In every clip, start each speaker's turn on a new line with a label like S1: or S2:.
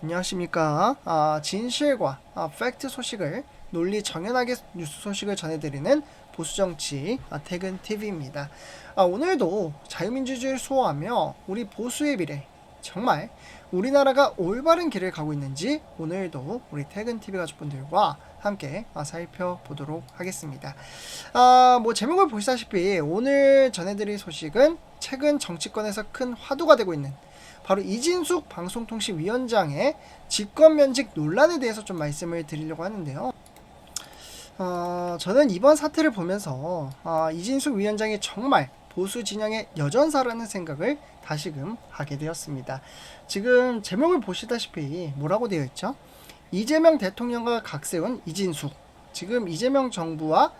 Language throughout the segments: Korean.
S1: 안녕하십니까. 진실과 팩트 소식을 논리 정연하게 뉴스 소식을 전해드리는 보수정치 퇴근TV입니다. 오늘도 자유민주주의를 수호하며 우리 보수의 미래, 정말 우리나라가 올바른 길을 가고 있는지 오늘도 우리 퇴근TV 가족분들과 함께 살펴보도록 하겠습니다. 제목을 보시다시피 오늘 전해드릴 소식은 최근 정치권에서 큰 화두가 되고 있는 바로 이진숙 방송통신위원장의 직권면직 논란에 대해서 좀 말씀을 드리려고 하는데요. 저는 이번 사태를 보면서 이진숙 위원장이 정말 보수 진영의 여전사라는 생각을 다시금 하게 되었습니다. 지금 제목을 보시다시피 뭐라고 되어 있죠? 이재명 대통령과 각세운 이진숙. 지금 이재명 정부와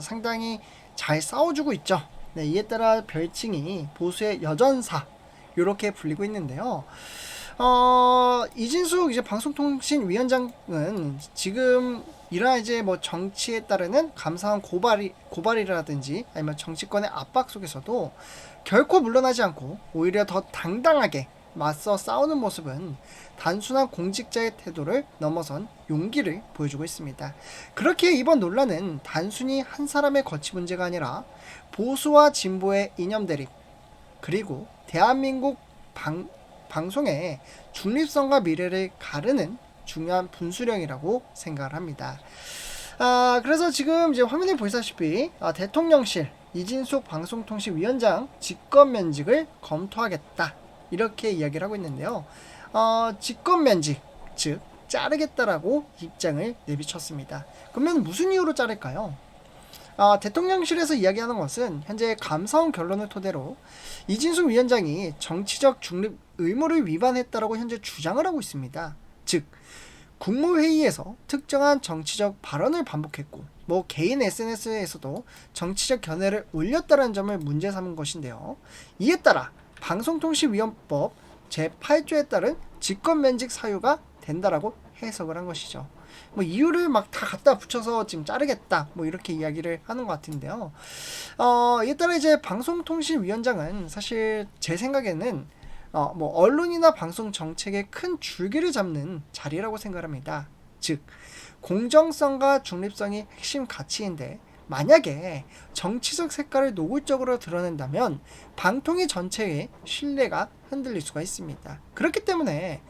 S1: 상당히 잘 싸워주고 있죠. 네, 이에 따라 별칭이 보수의 여전사 이렇게 불리고 있는데요. 이진숙 이제 방송통신위원장은 지금 이러한 이제 정치에 따르는 감사원 고발이라든지 아니면 정치권의 압박 속에서도 결코 물러나지 않고 오히려 더 당당하게 맞서 싸우는 모습은 단순한 공직자의 태도를 넘어선 용기를 보여주고 있습니다. 그렇게 이번 논란은 단순히 한 사람의 거취 문제가 아니라 보수와 진보의 이념 대립, 그리고 대한민국 방송의 중립성과 미래를 가르는 중요한 분수령이라고 생각을 합니다. 그래서 지금 이제 화면에 보시다시피 대통령실 이진숙 방송통신위원장 직권면직을 검토하겠다 이렇게 이야기를 하고 있는데요. 직권면직, 즉 자르겠다라고 입장을 내비쳤습니다. 그러면 무슨 이유로 자를까요? 대통령실에서 이야기하는 것은 현재 감사원 결론을 토대로 이진숙 위원장이 정치적 중립 의무를 위반했다라고 현재 주장을 하고 있습니다. 즉 국무회의에서 특정한 정치적 발언을 반복했고 개인 SNS에서도 정치적 견해를 올렸다는 점을 문제 삼은 것인데요. 이에 따라 방송통신위원법 제8조에 따른 직권면직 사유가 된다라고 해석을 한 것이죠. 이유를 다 갖다 붙여서 지금 자르겠다 이렇게 이야기를 하는 것 같은데요. 이에 따라 이제 방송통신위원장은 사실 제 생각에는 언론이나 방송 정책의 큰 줄기를 잡는 자리라고 생각합니다. 즉 공정성과 중립성이 핵심 가치인데 만약에 정치적 색깔을 노골적으로 드러낸다면 방통위 전체의 신뢰가 흔들릴 수가 있습니다. 그렇기 때문에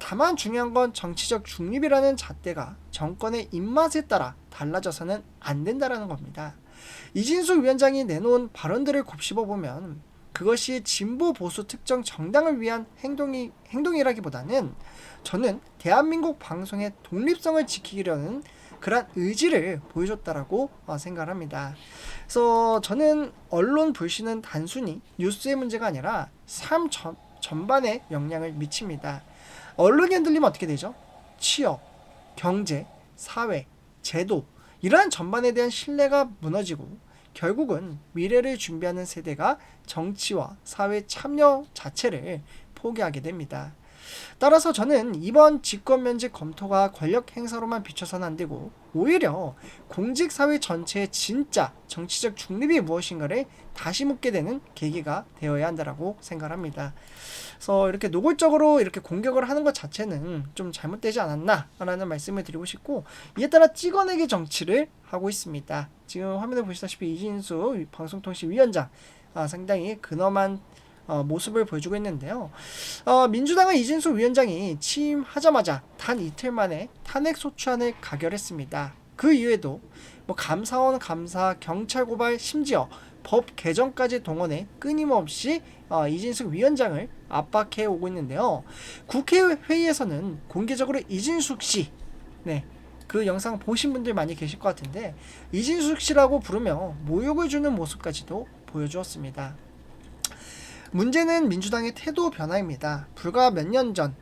S1: 다만 중요한 건 정치적 중립이라는 잣대가 정권의 입맛에 따라 달라져서는 안 된다라는 겁니다. 이진숙 위원장이 내놓은 발언들을 곱씹어보면 그것이 진보 보수 특정 정당을 위한 행동이라기보다는 저는 대한민국 방송의 독립성을 지키려는 그런 의지를 보여줬다라고 생각을 합니다. 그래서 저는 언론 불신은 단순히 뉴스의 문제가 아니라 삶 전반에 영향을 미칩니다. 언론이 흔들리면 어떻게 되죠? 취업, 경제, 사회, 제도 이러한 전반에 대한 신뢰가 무너지고 결국은 미래를 준비하는 세대가 정치와 사회 참여 자체를 포기하게 됩니다. 따라서 저는 이번 직권면직 검토가 권력 행사로만 비춰서는 안 되고 오히려 공직사회 전체의 진짜 정치적 중립이 무엇인가를 다시 묻게 되는 계기가 되어야 한다라고 생각합니다. 그래서 이렇게 노골적으로 이렇게 공격을 하는 것 자체는 좀 잘못되지 않았나라는 말씀을 드리고 싶고 이에 따라 찍어내기 정치를 하고 있습니다. 지금 화면에 보시다시피 이진숙 방송통신위원장 상당히 근엄한 모습을 보여주고 있는데요. 민주당은 이진숙 위원장이 취임하자마자 단 이틀 만에 탄핵소추안을 가결했습니다. 그 이후에도 감사원 감사, 경찰 고발, 심지어 법 개정까지 동원해 끊임없이 이진숙 위원장을 압박해 오고 있는데요. 국회 회의에서는 공개적으로 이진숙 씨, 그 영상 보신 분들 많이 계실 것 같은데 이진숙 씨라고 부르며 모욕을 주는 모습까지도 보여주었습니다. 문제는 민주당의 태도 변화입니다. 불과 몇 년 전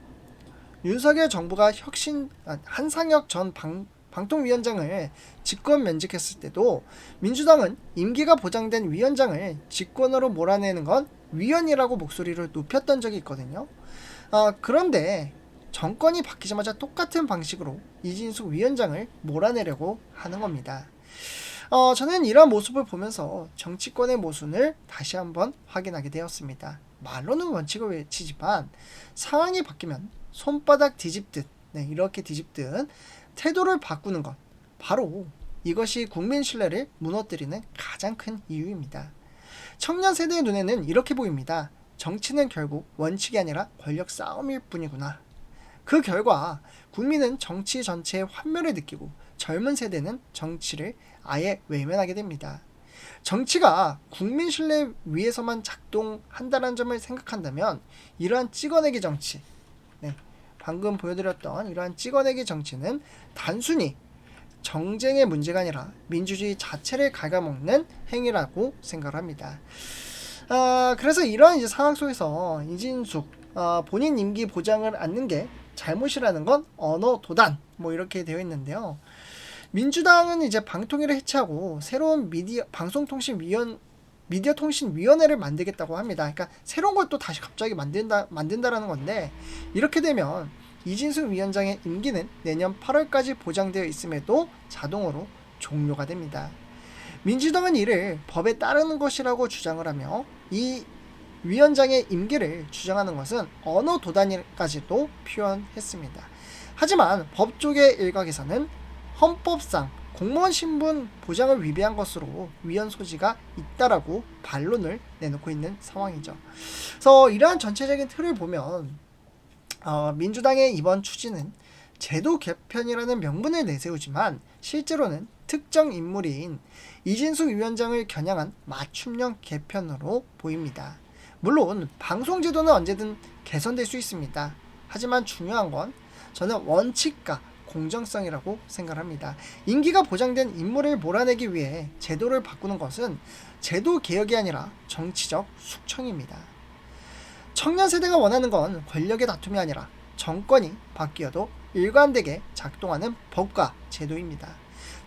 S1: 윤석열 정부가 한상혁 전 방통위원장을 직권 면직했을 때도 민주당은 임기가 보장된 위원장을 직권으로 몰아내는 건 위헌이라고 목소리를 높였던 적이 있거든요. 그런데 정권이 바뀌자마자 똑같은 방식으로 이진숙 위원장을 몰아내려고 하는 겁니다. 저는 이러한 모습을 보면서 정치권의 모순을 다시 한번 확인하게 되었습니다. 말로는 원칙을 외치지만 상황이 바뀌면 손바닥 뒤집듯 이렇게 뒤집듯 태도를 바꾸는 것, 바로 이것이 국민 신뢰를 무너뜨리는 가장 큰 이유입니다. 청년 세대의 눈에는 이렇게 보입니다. 정치는 결국 원칙이 아니라 권력 싸움일 뿐이구나. 그 결과 국민은 정치 전체의 환멸을 느끼고 젊은 세대는 정치를 아예 외면하게 됩니다. 정치가 국민 신뢰 위해서만 작동한다는 점을 생각한다면 이러한 찍어내기 정치, 방금 보여드렸던 이러한 찍어내기 정치는 단순히 정쟁의 문제가 아니라 민주주의 자체를 갉아먹는 행위라고 생각을 합니다. 그래서 이러한 이제 상황 속에서 이진숙 본인 임기 보장을 않는 게 잘못이라는 건 언어 도단 이렇게 되어 있는데요. 민주당은 이제 방통위를 해체하고 새로운 미디어통신위원회를 만들겠다고 합니다. 그러니까 새로운 걸 또 다시 갑자기 만든다라는 건데, 이렇게 되면 이진숙 위원장의 임기는 내년 8월까지 보장되어 있음에도 자동으로 종료가 됩니다. 민주당은 이를 법에 따르는 것이라고 주장을 하며 이 위원장의 임기를 주장하는 것은 언어 도단까지도 표현했습니다. 하지만 법 쪽의 일각에서는 헌법상 공무원 신분 보장을 위배한 것으로 위헌 소지가 있다라고 반론을 내놓고 있는 상황이죠. 그래서 이러한 전체적인 틀을 보면 민주당의 이번 추진은 제도 개편이라는 명분을 내세우지만 실제로는 특정 인물인 이진숙 위원장을 겨냥한 맞춤형 개편으로 보입니다. 물론 방송제도는 언제든 개선될 수 있습니다. 하지만 중요한 건 저는 원칙과 공정성이라고 생각합니다. 임기가 보장된 인물을 몰아내기 위해 제도를 바꾸는 것은 제도 개혁이 아니라 정치적 숙청입니다. 청년 세대가 원하는 건 권력의 다툼이 아니라 정권이 바뀌어도 일관되게 작동하는 법과 제도입니다.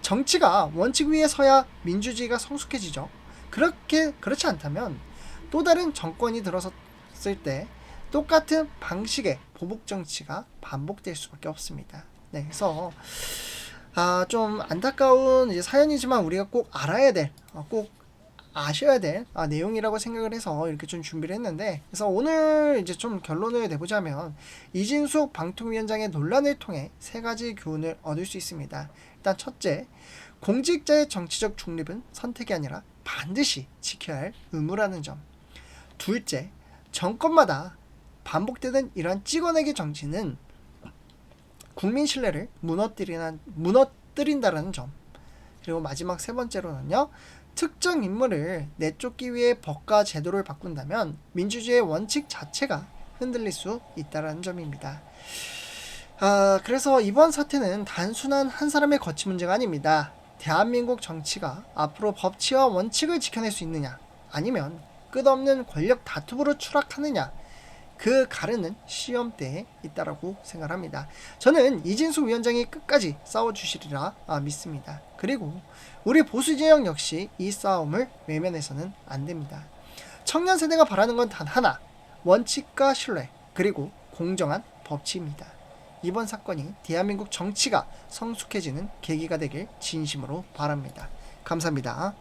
S1: 정치가 원칙 위에 서야 민주주의가 성숙해지죠. 그렇지 않다면 또 다른 정권이 들어섰을 때 똑같은 방식의 보복 정치가 반복될 수밖에 없습니다. 그래서 좀 안타까운 이제 사연이지만 우리가 꼭 알아야 될, 꼭 아셔야 될 내용이라고 생각을 해서 이렇게 좀 준비를 했는데, 그래서 오늘 이제 좀 결론을 내보자면 이진숙 방통위원장의 논란을 통해 세 가지 교훈을 얻을 수 있습니다. 일단 첫째, 공직자의 정치적 중립은 선택이 아니라 반드시 지켜야 할 의무라는 점. 둘째, 정권마다 반복되는 이러한 찍어내기 정치는 국민 신뢰를 무너뜨린다는 점. 그리고 마지막 세 번째로는요, 특정 인물을 내쫓기 위해 법과 제도를 바꾼다면 민주주의의 원칙 자체가 흔들릴 수 있다는 점입니다. 그래서 이번 사태는 단순한 한 사람의 거취 문제가 아닙니다. 대한민국 정치가 앞으로 법치와 원칙을 지켜낼 수 있느냐, 아니면 끝없는 권력 다툼으로 추락하느냐, 그 가르는 시험대에 있다라고 생각합니다. 저는 이진숙 위원장이 끝까지 싸워주시리라 믿습니다. 그리고 우리 보수 진영 역시 이 싸움을 외면해서는 안 됩니다. 청년 세대가 바라는 건 단 하나, 원칙과 신뢰, 그리고 공정한 법치입니다. 이번 사건이 대한민국 정치가 성숙해지는 계기가 되길 진심으로 바랍니다. 감사합니다.